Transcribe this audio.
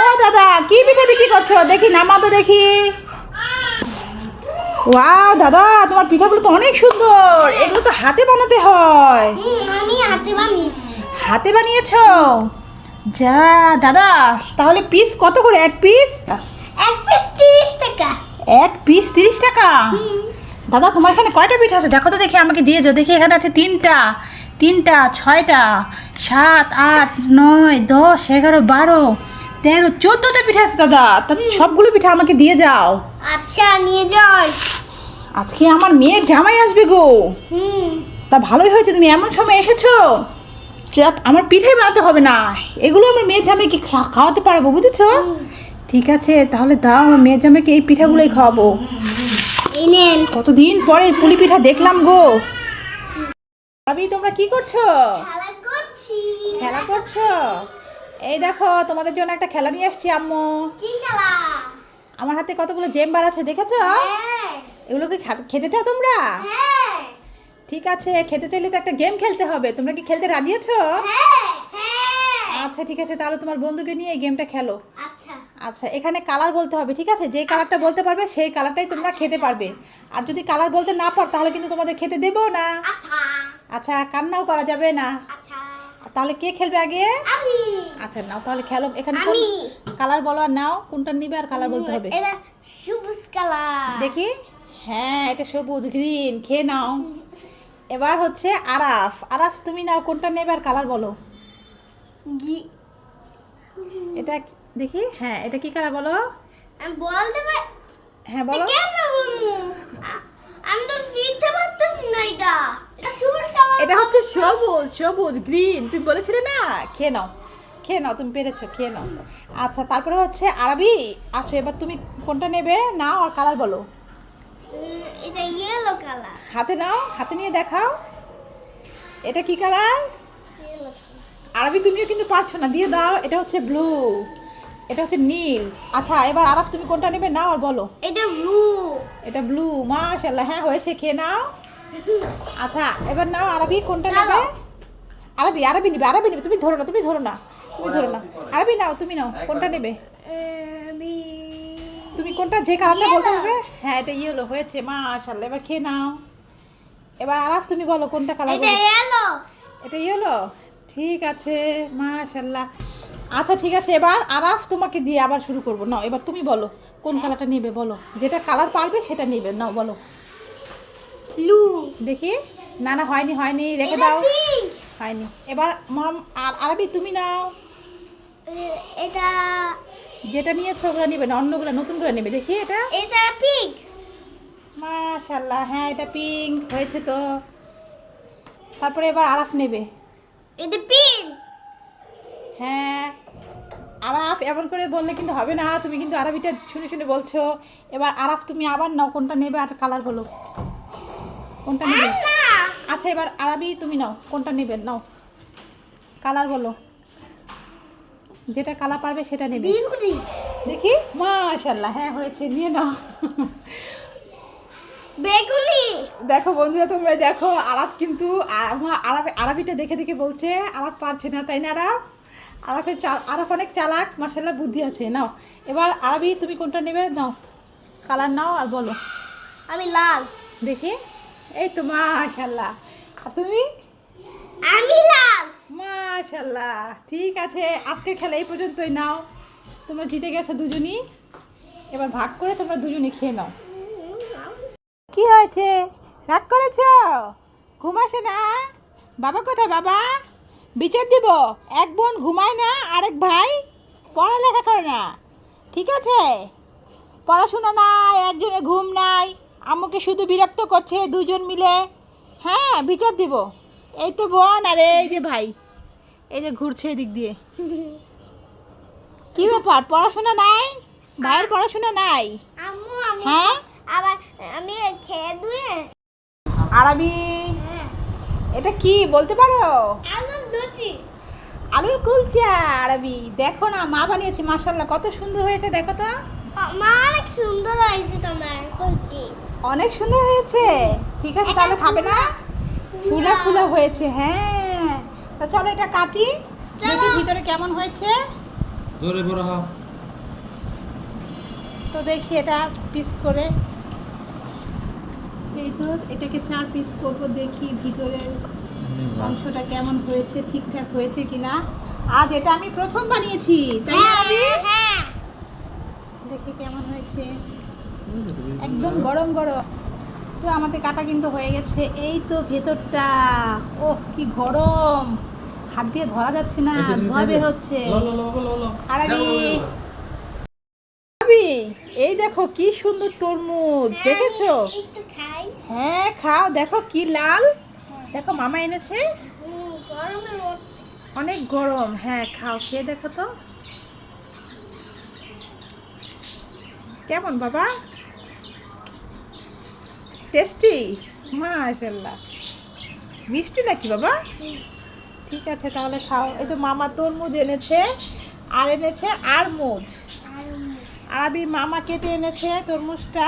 ও দাদা, কি পিঠা বিক্রি করছো? দেখি নামাও তো দেখি। ওয়াও দাদা, তোমার পিঠাগুলো তো অনেক সুন্দর। এগুলো তো হাতে বানাতে হয়। আমি হাতে বানিয়েছি। হাতে বানিয়েছো? যা দাদা, তাহলে পিস কত করে? এক পিস? এক পিস 30 টাকা। এক পিস 30 টাকা? দাদা, তোমার এখানে কয়টা পিঠা আছে দেখো তো দেখি, আমাকে দিয়ে যাও দেখি। এখানে আছে তিনটা, 6টা, 7, 8, 9, 10, 11, 12, 13, 14টা পিঠা আছে দাদা। তা সবগুলো পিঠা আমাকে দিয়ে যাও। আচ্ছা, নিয়ে যাই। আজকে আমার মেয়ের জামাই আসবে গো। তা ভালোই হয়েছে তুমি এমন সময় এসেছো। আমার পিঠাই বানাতে হবে না, এগুলো আমার মেয়ের জামাইকে খাওয়াতে পারবো, বুঝেছো? ঠিক আছে, তাহলে দাও, আমার মেয়ের জামাইকে এই পিঠাগুলোই খাওয়াবো। এই নেন। কতদিন পরে পুলি পিঠা দেখলাম গো। ভাবি, তোমরা কি করছো? খেলা করছি। খেলা করছো? এই দেখো, তোমাদের জন্য একটা খেলা নিয়ে আসছি আম্মু। কি খেলা? আমার হাতে কতগুলো জেম্বার আছে দেখেছো? হ্যাঁ। এগুলোকে খেতে চাও তোমরা? হ্যাঁ। ঠিক আছে, খেতে চাইলে তো একটা গেম খেলতে হবে। তোমরা কি খেলতে রাজি আছো? হ্যাঁ। হ্যাঁ। আচ্ছা ঠিক আছে, তাহলে তোমার বন্ধুকে নিয়ে এই গেমটা খেলো। আচ্ছা। আচ্ছা, এখানে কালার বলতে হবে, ঠিক আছে? যে কালারটা বলতে পারবে সেই কালারটাই তোমরা খেতে পারবে। আর যদি কালার বলতে না পারো তাহলে কিন্তু তোমাদের খেতে দেবো না। আচ্ছা। আচ্ছা, কান্নাও করা যাবে না। আচ্ছা। তাহলে কে খেলবে আগে? আমি। আচ্ছা নাও, তাহলে খেলো। এখানে আমি। কালার বলো আর নাও, কোনটা নিবে আর কালার বলতে হবে। এটা সবুজ কালার। দেখি। হ্যাঁ, এটা সবুজ, গ্রিন। খেয়ে নাও। এবার হচ্ছে আরাফ। আরাফ, তুমি নাও, কোনটা নেবে আর কালার বলো। এটা দেখি। হ্যাঁ, এটা কি কালার বলো? আমি বলতে পারি? হ্যাঁ বলো। কেন বলবো? আমি তো শিখতে পারতেছি না। এটা সবুজ কালার। এটা হচ্ছে সবুজ, সবুজ গ্রিন। তুমি বলেছিলে না? খেয়ে নাও, খেয়ে নাও, তুমি পেরেছো, খেয়ে নাও। আচ্ছা, তারপরে হচ্ছে আরবি। আচ্ছা, এবার তুমি কোনটা নেবে নাও আর কালার বলো। এটা ইয়েলো কালার। হাতে নাও, হাতে নিয়ে দেখাও। এটা কি কালার? ইয়েলো। আরবি, তুমিও কিন্তু পারছো না, দিয়ে দাও। এটা হচ্ছে ব্লু, এটা হচ্ছে নীল। আচ্ছা, এবার আরাফ, তুমি কোনটা নেবে নাও আর বলো। এটা ব্লু। এটা ব্লু। মাশাআল্লাহ, হ্যাঁ হয়েছে, খেয়ে নাও। আচ্ছা, এবার নাও আরবি, কোনটা নাও। নেবে? আরবি, আরবি নিবে, আরবি নিবে। তুমি ধরো না, তুমি ধরো না, তুমি ধরো না। আরবি নাও, তুমি নাও, কোনটা নেবে? আমি তুমি কোনটা, যে কালারটা Yellow. বলতে হবে। হ্যাঁ, এটা ইয়েলো হয়েছে। মাশাআল্লাহ, এবার খেয়ে নাও। এবার আরাফ, তুমি বলো কোনটা কালার এটা বলো। ইয়েলো। এটা ইয়েলো। ঠিক আছে, মাশাআল্লাহ। আচ্ছা ঠিক আছে, এবার আরাফ তোমাকে দিয়ে আবার শুরু করবো। নাও, এবার তুমি বলো কোন কালারটা নেবে, বলো। যেটা কালার পারবে সেটা নেবে, নাও বলো। ব্লু। দেখি। না না, হয়নি, হয়নি, রেখে এটা দাও। পিঙ্ক। হয়নি। এবার আর আরবি, তুমি নাও। এটা যেটা নিয়েছো ওগুলো নেবে না, অন্যগুলো নতুনগুলো নেবে। দেখি এটা। এটা পিঙ্ক। মাশাআল্লাহ, হ্যাঁ এটা পিঙ্ক হয়েছে তো। তারপরে এবার আরাফ নেবে। এটা পিঙ্ক। হ্যাঁ, আরাফ, এমন করে বললে কিন্তু হবে না, তুমি কিন্তু আরবিটা শুনে শুনে বলছো। এবার আরাফ, তুমি আবার নাও, কোনটা নেবে আর কালার বলো। কোনটা নেবে? না। আচ্ছা, এবার আরবি, তুমি নাও, কোনটা নেবে নাও, কালার বলো। যেটা কালার পারবে সেটা নেবে। বেগুনি। দেখি। মাশাআল্লাহ, হ্যাঁ হয়েছে, নিয়ে নাও। বেগুনি। দেখো বন্ধুরা, তোমরা দেখো, আরাফ কিন্তু আরবিটা দেখে দেখে বলছে আরাফ পারছে না, তাই না আরাফ? আরাফ অনেক চালাক, মাশাআল্লাহ, বুদ্ধি আছে। নাও, এবার আরবি, তুমি কোনটা নেবে নাও, কালার নাও আর বলো। আমি লাল। দেখি। এই তো, মাশাআল্লাহ। আর তুমি? আমি লাল। মাশাআল্লাহ, ঠিক আছে, আজকের খেলা এই পর্যন্তই। নাও, তোমরা জিতে গেছো দুজনই। এবার ভাগ করে তোমরা দুজনই খেয়ে নাও। কি হয়েছে? রাগ করেছ? ঘুম আসে না? বাবা কোথায় বাবা? বিচার দিব। এক বোন ঘুমায় না, আরেক ভাই পড়ালেখা করে না, ঠিক আছে? পড়াশোনা নাই, একজনে ঘুম নাই, আম্মুকে শুধু বিরক্ত করছে দুজন মিলে। হ্যাঁ, বিচার দিব। এই তো বোন, আর এই যে ভাই, এই যে ঘুরছে এদিক দিয়ে। কি ব্যাপার, পড়াশোনা নাই? ভাইয়ের পড়াশোনা নাই? আম্মু আমি হ্যাঁ? আবার আমি খেয়ে দুয়ে। আরবি, এটা কি বলতে পারো? আমার দুটি। আলুর কুলচা। আরবি, দেখো না, মা বানিয়েছে, মাশাআল্লাহ, কত সুন্দর হয়েছে, দেখো তো। মা অনেক সুন্দর হয়েছে তোমার কলচি। অনেক সুন্দর হয়েছে। ঠিক আছে, তাহলে খাবে না? ফুলা ফুলা হয়েছে, হ্যাঁ। তা চলো এটা কাটি, দেখি ভিতরে কেমন হয়েছে। জোরে বড় হও। তো দেখি এটা পিস করে, এই তো এটাকে 4 পিস করব, দেখি ভিতরের অংশটা কেমন হয়েছে, ঠিকঠাক হয়েছে কিনা। আজ এটা আমি প্রথম বানিয়েছি, তাই না আবি? হ্যাঁ দেখি কেমন হয়েছে। একদম গরম গরম। তো আমাদের কাটা কিন্তু হয়ে গেছে। এই তো ভেতরটা, ওহ কি গরম, হাত দিয়ে ধরা যাচ্ছে না, ধোঁয়া বের হচ্ছে। আর আবি, এই দেখো কি সুন্দর তরমুজ, দেখেছো? একটু খাই হ্যাঁ খাও, দেখো কি লাল, দেখো মামা এনেছে, গরমে অনেক গরম। হ্যাঁ খাও, খেয়ে দেখো তো কেমন বাবা, টেস্টি? মাশাআল্লাহ, মিষ্টি নাকি বাবা? ঠিক আছে তাহলে খাও। এই তো মামা তরমুজ এনেছে, আর এনেছে আরমুজ। আরবি মামা কেটে এনেছে তরমুজটা,